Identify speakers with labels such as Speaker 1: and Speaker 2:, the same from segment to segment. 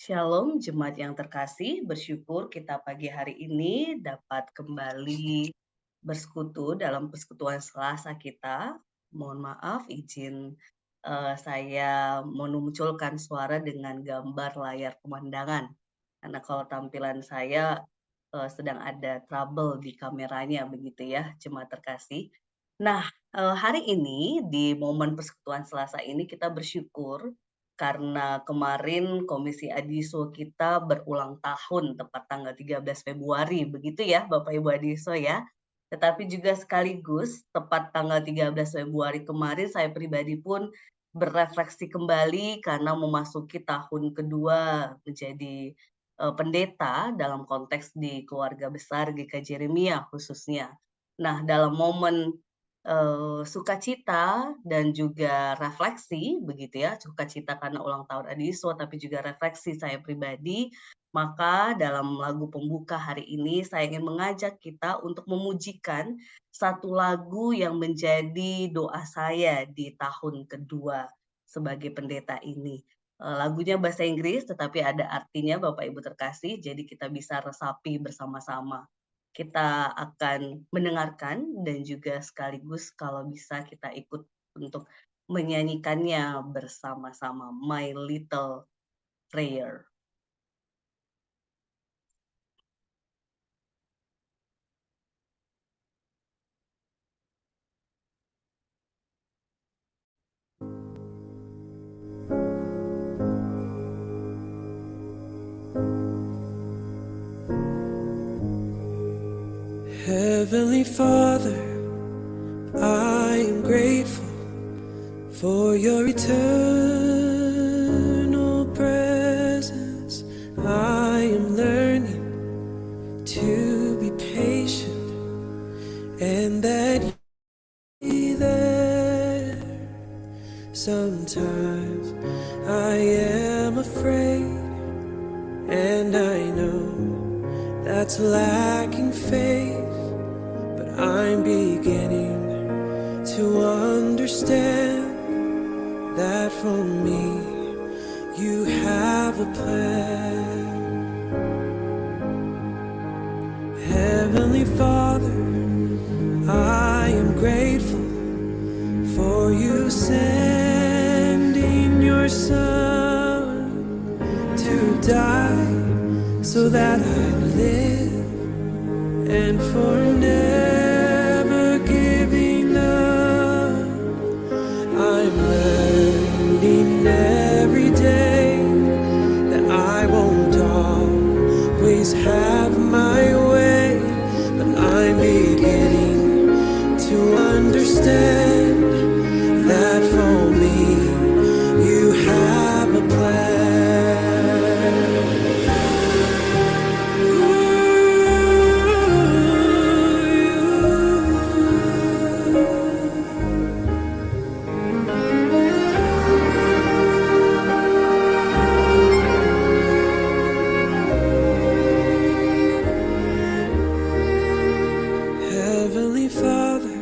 Speaker 1: Shalom, jemaat yang terkasih. Bersyukur kita pagi hari ini dapat kembali bersekutu dalam persekutuan Selasa kita. Mohon maaf, izin saya memunculkan suara dengan gambar layar pemandangan. Karena kalau tampilan saya sedang ada trouble di kameranya, begitu ya, jemaat terkasih. Nah, hari ini di momen persekutuan Selasa ini kita bersyukur karena kemarin Komisi Adiswa kita berulang tahun tepat tanggal 13 Februari, begitu ya Bapak Ibu Adiswa ya. Tetapi juga sekaligus tepat tanggal 13 Februari kemarin saya pribadi pun berefleksi kembali karena memasuki tahun kedua menjadi pendeta dalam konteks di keluarga besar GKJ Jeremia khususnya. Nah, dalam momen sukacita dan juga refleksi begitu ya, sukacita karena ulang tahun Adiswa tapi juga refleksi saya pribadi, maka dalam lagu pembuka hari ini saya ingin mengajak kita untuk memujikan satu lagu yang menjadi doa saya di tahun kedua sebagai pendeta ini. Lagunya bahasa Inggris tetapi ada artinya Bapak Ibu terkasih, jadi kita bisa resapi bersama-sama. Kita akan mendengarkan dan juga sekaligus kalau bisa kita ikut untuk menyanyikannya bersama-sama, My Little Prayer.
Speaker 2: Heavenly Father, I am grateful for your eternal presence. I am learning to be patient and that you be there. Sometimes I am afraid and I know that's lacking faith. I'm beginning to understand that for me you have a plan. Heavenly Father, I am grateful for you sending your Son to die so that I live and for never giving up. I'm learning every day that I won't always have my way, but I'm beginning to understand that for me you have a plan. Heavenly Father,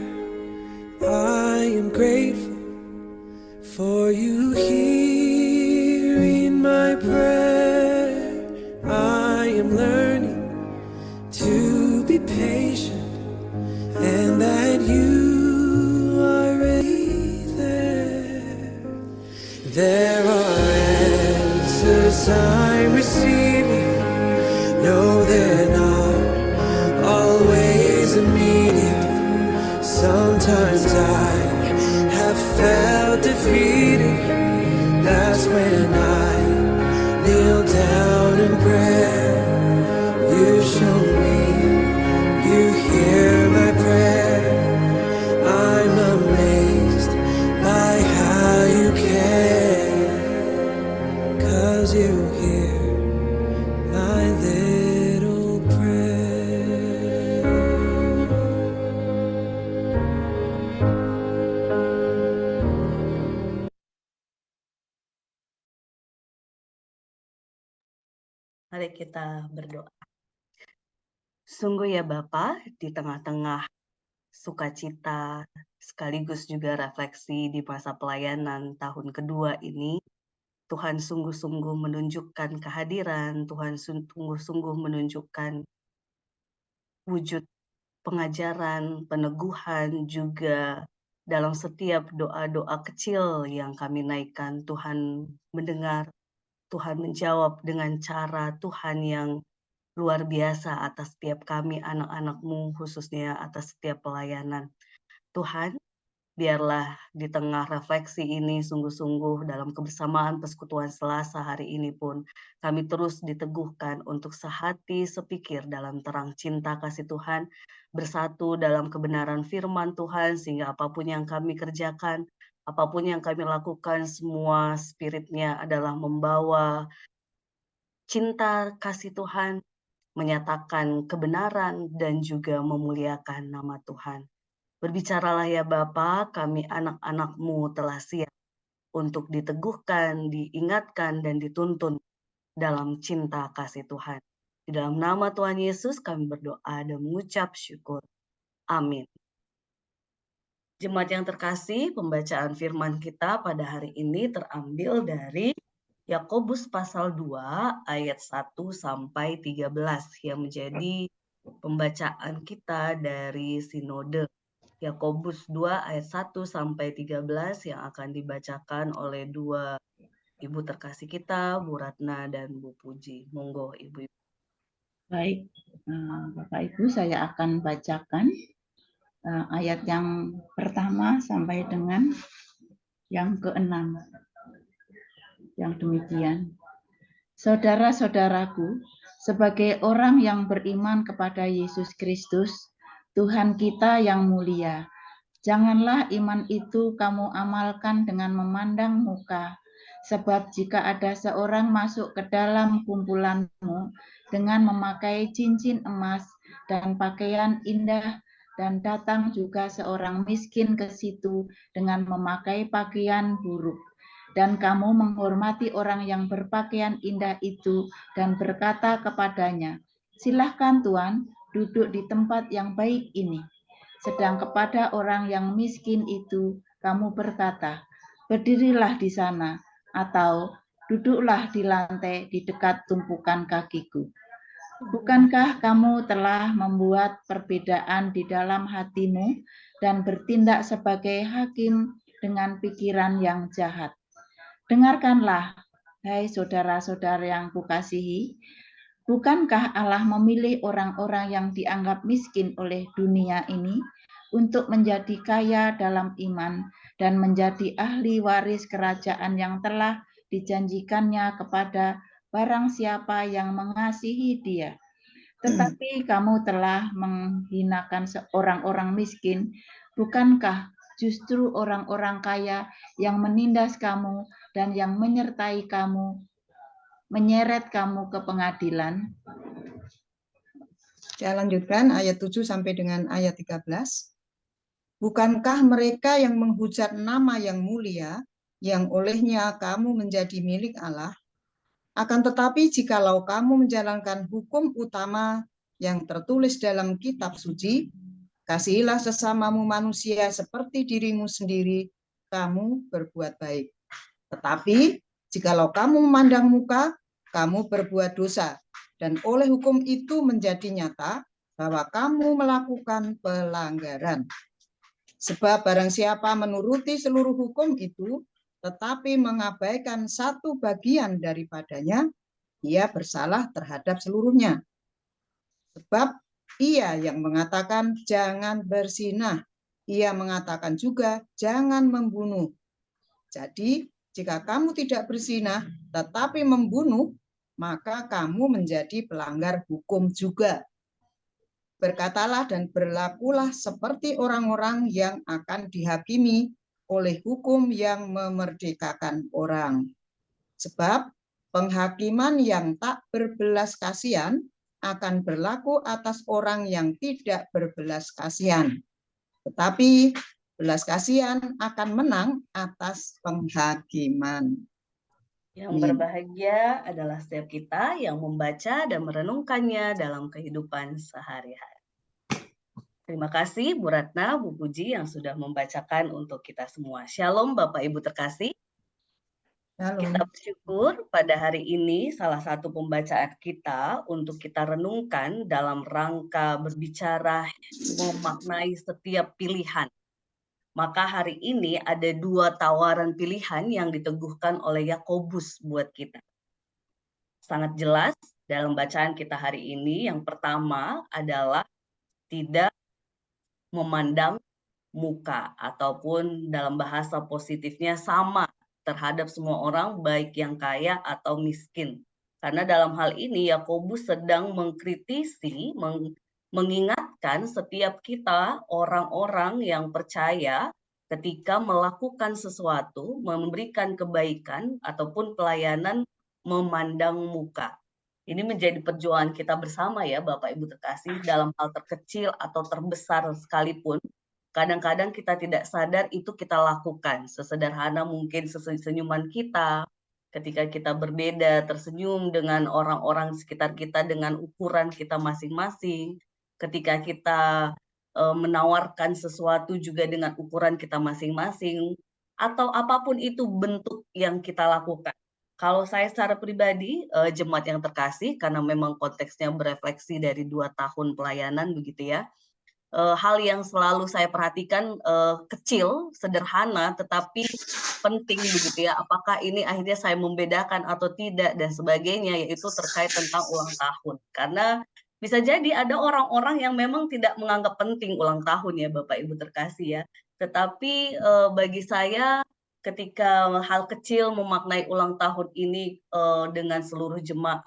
Speaker 2: I am grateful for you hearing my prayer. I am learning to be patient and that you are right there. There are answers I'm receiving. No, they're not always immediate. Sometimes I have felt defeated. That's when I kneel down in prayer. You show me you hear my prayer. I'm amazed by how you care, 'cause you hear my little prayer.
Speaker 1: Mari kita berdoa. Sungguh ya Bapa, di tengah-tengah sukacita sekaligus juga refleksi di masa pelayanan tahun kedua ini, Tuhan sungguh-sungguh menunjukkan kehadiran, Tuhan sungguh-sungguh menunjukkan wujud pengajaran, peneguhan, juga dalam setiap doa-doa kecil yang kami naikkan, Tuhan mendengar, Tuhan menjawab dengan cara Tuhan yang luar biasa atas setiap kami anak-anak-Mu, khususnya atas setiap pelayanan. Tuhan, biarlah di tengah refleksi ini sungguh-sungguh dalam kebersamaan persekutuan Selasa hari ini pun kami terus diteguhkan untuk sehati sepikir dalam terang cinta kasih Tuhan, bersatu dalam kebenaran firman Tuhan, sehingga apapun yang kami kerjakan, apapun yang kami lakukan, semua spiritnya adalah membawa cinta kasih Tuhan, menyatakan kebenaran, dan juga memuliakan nama Tuhan. Berbicaralah ya Bapa, kami anak-anak-Mu telah siap untuk diteguhkan, diingatkan, dan dituntun dalam cinta kasih Tuhan. Di dalam nama Tuhan Yesus kami berdoa dan mengucap syukur. Amin. Jemaat yang terkasih, pembacaan firman kita pada hari ini terambil dari Yakobus pasal 2 ayat 1 sampai 13 yang menjadi pembacaan kita dari sinode. Yakobus 2 ayat 1 sampai 13 yang akan dibacakan oleh dua ibu terkasih kita, Bu Ratna dan Bu Puji. Monggo Ibu.
Speaker 3: Baik, Bapak Ibu, saya akan bacakan ayat yang pertama sampai dengan yang ke-6. Yang demikian. Saudara-saudaraku, sebagai orang yang beriman kepada Yesus Kristus, Tuhan kita yang mulia, janganlah iman itu kamu amalkan dengan memandang muka, sebab jika ada seorang masuk ke dalam kumpulanmu dengan memakai cincin emas dan pakaian indah, dan datang juga seorang miskin ke situ dengan memakai pakaian buruk, dan kamu menghormati orang yang berpakaian indah itu dan berkata kepadanya, "Silahkan Tuan, duduk di tempat yang baik ini." Sedang kepada orang yang miskin itu kamu berkata, "Berdirilah di sana," atau "Duduklah di lantai di dekat tumpukan kakiku." Bukankah kamu telah membuat perbedaan di dalam hatimu dan bertindak sebagai hakim dengan pikiran yang jahat? Dengarkanlah, hai saudara-saudara yang kukasihi, bukankah Allah memilih orang-orang yang dianggap miskin oleh dunia ini untuk menjadi kaya dalam iman dan menjadi ahli waris kerajaan yang telah dijanjikannya kepada barang siapa yang mengasihi Dia? Tetapi kamu telah menghinakan orang-orang miskin. Bukankah justru orang-orang kaya yang menindas kamu dan yang menyertai kamu, menyeret kamu ke pengadilan?
Speaker 4: Saya lanjutkan ayat 7 sampai dengan ayat 13. Bukankah mereka yang menghujat nama yang mulia, yang olehnya kamu menjadi milik Allah? Akan tetapi jikalau kamu menjalankan hukum utama yang tertulis dalam kitab suci, kasihilah sesamamu manusia seperti dirimu sendiri, kamu berbuat baik. Tetapi jikalau kamu memandang muka, kamu berbuat dosa, dan oleh hukum itu menjadi nyata bahwa kamu melakukan pelanggaran. Sebab barang siapa menuruti seluruh hukum itu, tetapi mengabaikan satu bagian daripadanya, ia bersalah terhadap seluruhnya. Sebab ia yang mengatakan jangan berzinah, ia mengatakan juga jangan membunuh. Jadi jika kamu tidak berzinah tetapi membunuh, maka kamu menjadi pelanggar hukum juga. Berkatalah dan berlakulah seperti orang-orang yang akan dihakimi oleh hukum yang memerdekakan orang. Sebab penghakiman yang tak berbelas kasihan akan berlaku atas orang yang tidak berbelas kasihan. Tetapi belas kasihan akan menang atas penghakiman.
Speaker 1: Yang berbahagia adalah setiap kita yang membaca dan merenungkannya dalam kehidupan sehari-hari. Terima kasih Bu Ratna, Bu Puji yang sudah membacakan untuk kita semua. Shalom Bapak Ibu terkasih. Kita
Speaker 4: Shalom.
Speaker 1: bersyukur pada hari ini salah satu pembacaan kita untuk kita renungkan dalam rangka berbicara memaknai setiap pilihan. Maka hari ini ada 2 tawaran pilihan yang diteguhkan oleh Yakobus buat kita. Sangat jelas dalam bacaan kita hari ini, yang pertama adalah tidak memandang muka, ataupun dalam bahasa positifnya sama terhadap semua orang, baik yang kaya atau miskin. Karena dalam hal ini Yakobus sedang mengkritisi, mengingatkan setiap kita orang-orang yang percaya ketika melakukan sesuatu, memberikan kebaikan ataupun pelayanan, memandang muka. Ini menjadi perjuangan kita bersama ya Bapak Ibu terkasih, dalam hal terkecil atau terbesar sekalipun. Kadang-kadang kita tidak sadar itu kita lakukan. Sesederhana mungkin senyuman kita, ketika kita berbeda, tersenyum dengan orang-orang sekitar kita dengan ukuran kita masing-masing. Ketika kita menawarkan sesuatu juga dengan ukuran kita masing-masing. Atau apapun itu bentuk yang kita lakukan. Kalau saya secara pribadi, jemaat yang terkasih, karena memang konteksnya berefleksi dari 2 tahun pelayanan begitu ya, hal yang selalu saya perhatikan kecil, sederhana, tetapi penting begitu ya. Apakah ini akhirnya saya membedakan atau tidak dan sebagainya, yaitu terkait tentang ulang tahun. Karena bisa jadi ada orang-orang yang memang tidak menganggap penting ulang tahun ya Bapak Ibu terkasih ya. Tetapi bagi saya ketika hal kecil memaknai ulang tahun ini dengan seluruh jemaat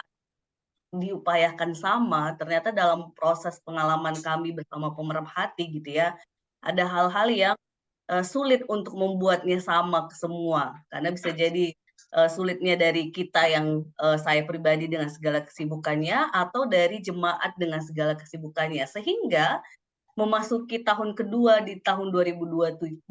Speaker 1: diupayakan sama, ternyata dalam proses pengalaman kami bersama pemerhati gitu ya, ada hal-hal yang sulit untuk membuatnya sama ke semua. Karena bisa jadi sulitnya dari kita yang saya pribadi dengan segala kesibukannya, atau dari jemaat dengan segala kesibukannya. Sehingga memasuki tahun kedua di tahun 2023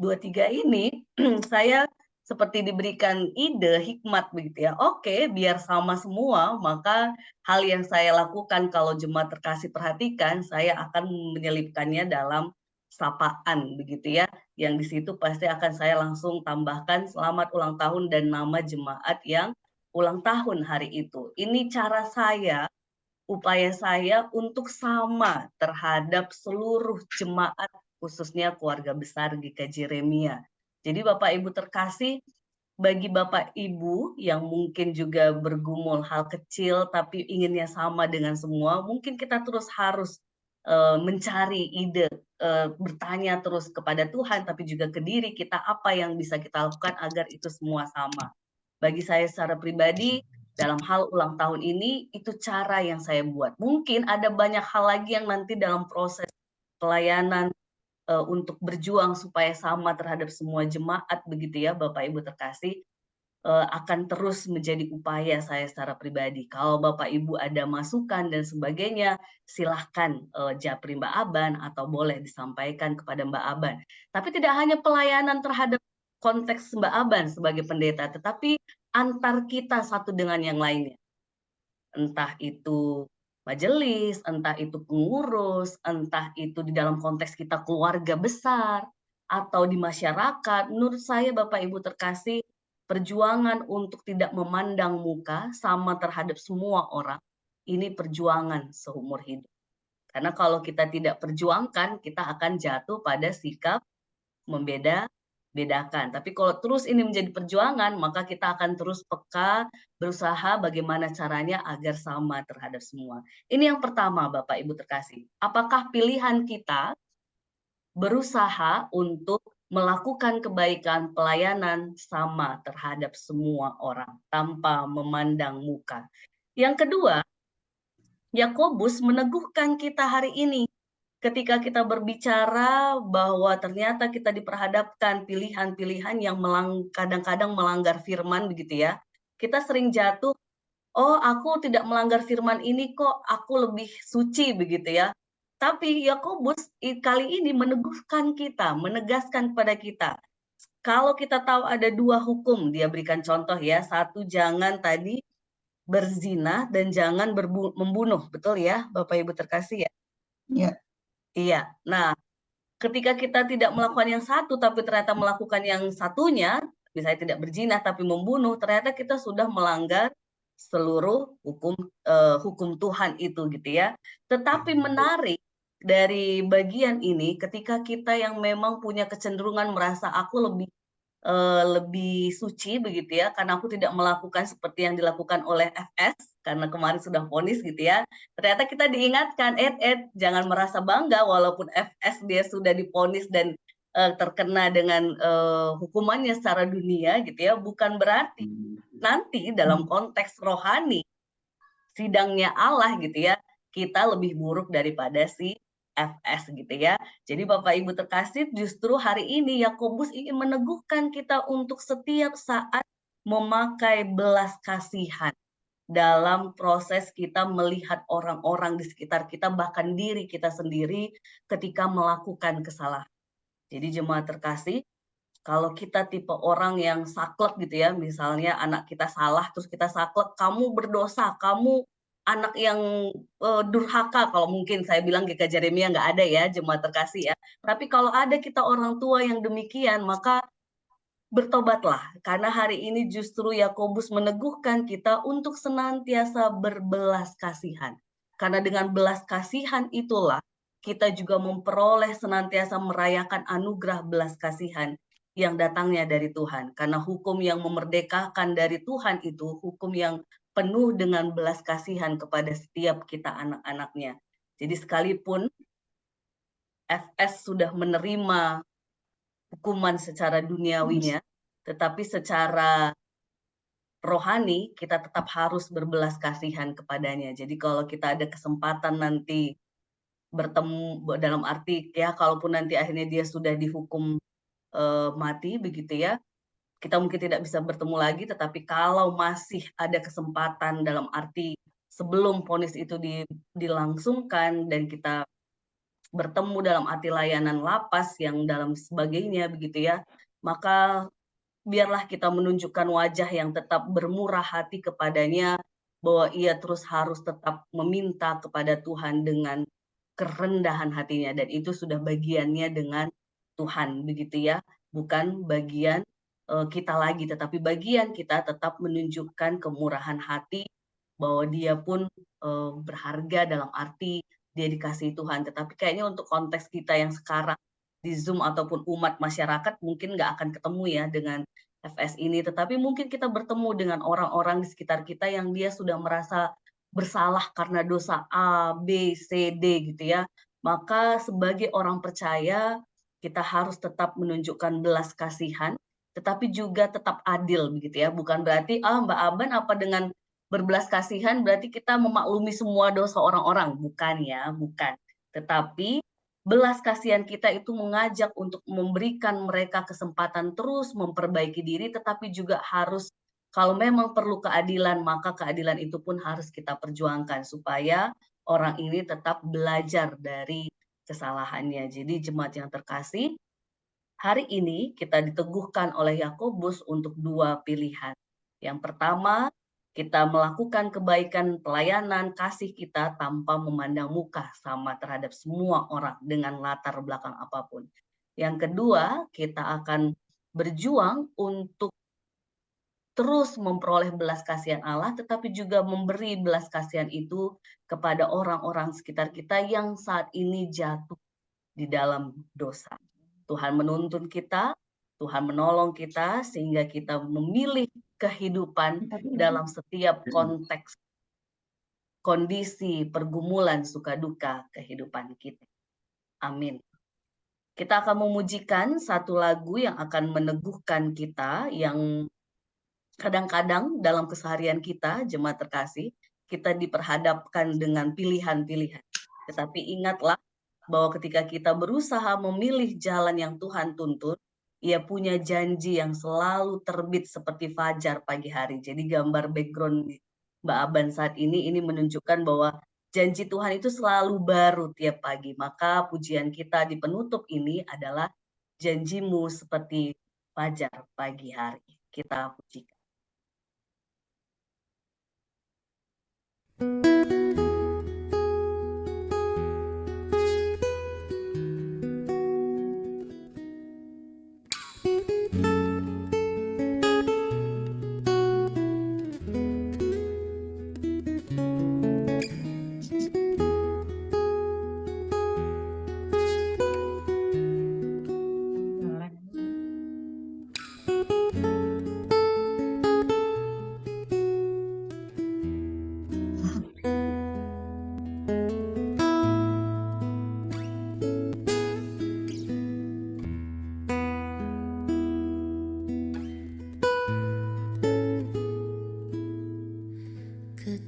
Speaker 1: ini, saya seperti diberikan ide, hikmat begitu ya. Oke, biar sama semua, maka hal yang saya lakukan kalau jemaat terkasih perhatikan, saya akan menyelipkannya dalam sapaan begitu ya. Yang di situ pasti akan saya langsung tambahkan selamat ulang tahun dan nama jemaat yang ulang tahun hari itu. Ini cara saya, upaya saya untuk sama terhadap seluruh jemaat, khususnya keluarga besar GKJ Remia. Jadi Bapak Ibu terkasih, bagi Bapak Ibu yang mungkin juga bergumul hal kecil tapi inginnya sama dengan semua, mungkin kita terus harus mencari ide, bertanya terus kepada Tuhan, tapi juga ke diri kita apa yang bisa kita lakukan agar itu semua sama. Bagi saya secara pribadi, dalam hal ulang tahun ini, itu cara yang saya buat. Mungkin ada banyak hal lagi yang nanti dalam proses pelayanan untuk berjuang supaya sama terhadap semua jemaat begitu ya Bapak Ibu terkasih, akan terus menjadi upaya saya secara pribadi. Kalau Bapak Ibu ada masukan dan sebagainya, silahkan japri Mbak Aban atau boleh disampaikan kepada Mbak Aban. Tapi tidak hanya pelayanan terhadap konteks Mbak Aban sebagai pendeta, tetapi antar kita satu dengan yang lainnya. Entah itu majelis, entah itu pengurus, entah itu di dalam konteks kita keluarga besar, atau di masyarakat. Menurut saya Bapak Ibu terkasih, perjuangan untuk tidak memandang muka sama terhadap semua orang, ini perjuangan seumur hidup. Karena kalau kita tidak perjuangkan, kita akan jatuh pada sikap bedakan. Tapi kalau terus ini menjadi perjuangan, maka kita akan terus peka, berusaha bagaimana caranya agar sama terhadap semua. Ini yang pertama, Bapak Ibu terkasih. Apakah pilihan kita berusaha untuk melakukan kebaikan pelayanan sama terhadap semua orang tanpa memandang muka? Yang kedua, Yakobus meneguhkan kita hari ini ketika kita berbicara bahwa ternyata kita diperhadapkan pilihan-pilihan yang kadang-kadang melanggar firman begitu ya. Kita sering jatuh, oh aku tidak melanggar firman ini kok, aku lebih suci begitu ya. Tapi Yakobus kali ini meneguhkan kita, menegaskan kepada kita. Kalau kita tahu ada 2 hukum, dia berikan contoh ya. 1, jangan tadi berzina dan jangan membunuh, betul ya Bapak Ibu terkasih ya?
Speaker 4: Ya.
Speaker 1: Iya. Nah, ketika kita tidak melakukan yang satu tapi ternyata melakukan yang satunya, misalnya tidak berzina tapi membunuh, ternyata kita sudah melanggar seluruh hukum Tuhan itu gitu ya. Tetapi menarik dari bagian ini, ketika kita yang memang punya kecenderungan merasa aku lebih suci begitu ya, karena aku tidak melakukan seperti yang dilakukan oleh FS, karena kemarin sudah vonis gitu ya. Ternyata kita diingatkan, jangan merasa bangga walaupun FS dia sudah divonis dan terkena dengan hukumannya secara dunia gitu ya, bukan berarti nanti dalam konteks rohani sidangnya Allah gitu ya, kita lebih buruk daripada si FS gitu ya. Jadi Bapak Ibu terkasih, justru hari ini Yakobus ingin meneguhkan kita untuk setiap saat memakai belas kasihan dalam proses kita melihat orang-orang di sekitar kita, bahkan diri kita sendiri ketika melakukan kesalahan. Jadi jemaat terkasih, kalau kita tipe orang yang saklek gitu ya, misalnya anak kita salah terus kita saklek, kamu berdosa, kamu anak yang durhaka, kalau mungkin saya bilang GK Jeremia nggak ada ya, jemaat terkasih ya. Tapi kalau ada kita orang tua yang demikian, maka bertobatlah, karena hari ini justru Yakobus meneguhkan kita untuk senantiasa berbelas kasihan. Karena dengan belas kasihan itulah kita juga memperoleh senantiasa merayakan anugerah belas kasihan yang datangnya dari Tuhan. Karena hukum yang memerdekakan dari Tuhan itu hukum yang penuh dengan belas kasihan kepada setiap kita anak-anaknya. Jadi sekalipun FS sudah menerima hukuman secara duniawinya, tetapi secara rohani kita tetap harus berbelas kasihan kepadanya. Jadi kalau kita ada kesempatan nanti bertemu, dalam arti ya kalaupun nanti akhirnya dia sudah dihukum mati begitu ya, kita mungkin tidak bisa bertemu lagi, tetapi kalau masih ada kesempatan dalam arti sebelum vonis itu dilangsungkan dan kita bertemu dalam arti layanan lapas yang dalam sebagainya begitu ya, maka biarlah kita menunjukkan wajah yang tetap bermurah hati kepadanya, bahwa ia terus harus tetap meminta kepada Tuhan dengan kerendahan hatinya, dan itu sudah bagiannya dengan Tuhan begitu ya, bukan bagian kita lagi, tetapi bagian kita tetap menunjukkan kemurahan hati bahwa dia pun berharga dalam arti dia dikasihi Tuhan. Tetapi kayaknya untuk konteks kita yang sekarang di Zoom ataupun umat masyarakat mungkin nggak akan ketemu ya dengan FS ini, tetapi mungkin kita bertemu dengan orang-orang di sekitar kita yang dia sudah merasa bersalah karena dosa A, B, C, D gitu ya. Maka sebagai orang percaya kita harus tetap menunjukkan belas kasihan, tetapi juga tetap adil begitu ya. Bukan berarti Mbak Aban apa dengan berbelas kasihan berarti kita memaklumi semua dosa orang-orang, bukan ya, bukan. Tetapi belas kasihan kita itu mengajak untuk memberikan mereka kesempatan terus memperbaiki diri, tetapi juga harus kalau memang perlu keadilan, maka keadilan itu pun harus kita perjuangkan supaya orang ini tetap belajar dari kesalahannya. Jadi jemaat yang terkasih, hari ini kita diteguhkan oleh Yakobus untuk dua pilihan. Yang pertama, kita melakukan kebaikan, pelayanan, kasih kita tanpa memandang muka sama terhadap semua orang dengan latar belakang apapun. Yang kedua, kita akan berjuang untuk terus memperoleh belas kasihan Allah, tetapi juga memberi belas kasihan itu kepada orang-orang sekitar kita yang saat ini jatuh di dalam dosa. Tuhan menuntun kita, Tuhan menolong kita, sehingga kita memilih kehidupan dalam setiap konteks, kondisi, pergumulan, suka duka kehidupan kita. Amin. Kita akan memujikan satu lagu yang akan meneguhkan kita, yang kadang-kadang dalam keseharian kita, jemaat terkasih, kita diperhadapkan dengan pilihan-pilihan. Tetapi ingatlah bahwa ketika kita berusaha memilih jalan yang Tuhan tuntun, Ia punya janji yang selalu terbit seperti fajar pagi hari. Jadi gambar background Mbak Aban saat ini menunjukkan bahwa janji Tuhan itu selalu baru tiap pagi. Maka pujian kita di penutup ini adalah janjimu seperti fajar pagi hari. Kita pujikan.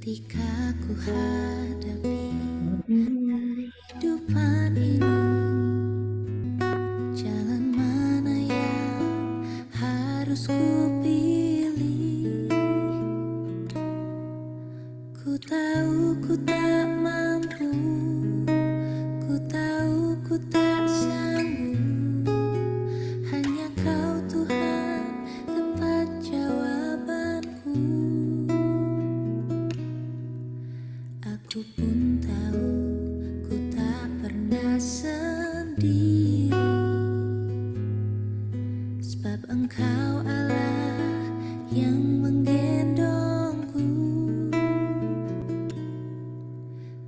Speaker 2: Ketika ku hadapi kehidupan ini, jalan mana yang harus ku pilih? Ku tahu ku tak mampu, ku tahu ku tak sanggup. Hanya Kau Tuhan tempat jawabanku. Aku pun tahu ku tak pernah sendiri, sebab Engkau Allah yang menggendongku.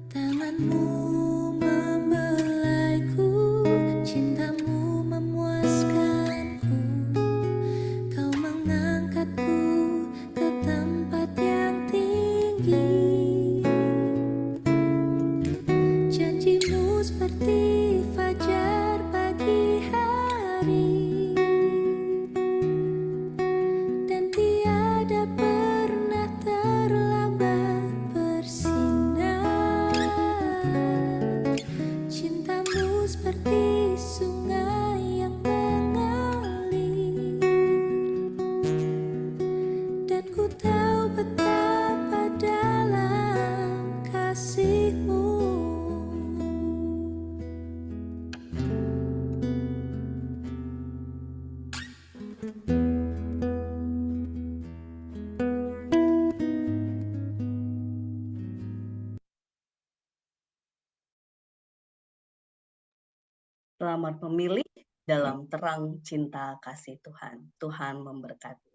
Speaker 2: Tangan-Mu membelaiku, cinta-Mu memuaskanku. Kau mengangkatku ke tempat yang tinggi. Janji-Mu seperti fajar pagi hari, dan tiada pernah terlambat bersinar. Cinta-Mu seperti sungai yang mengalir, dan ku tahu betapa dalam kasih-Mu.
Speaker 1: Selamat memilih dalam terang cinta kasih Tuhan. Tuhan memberkati.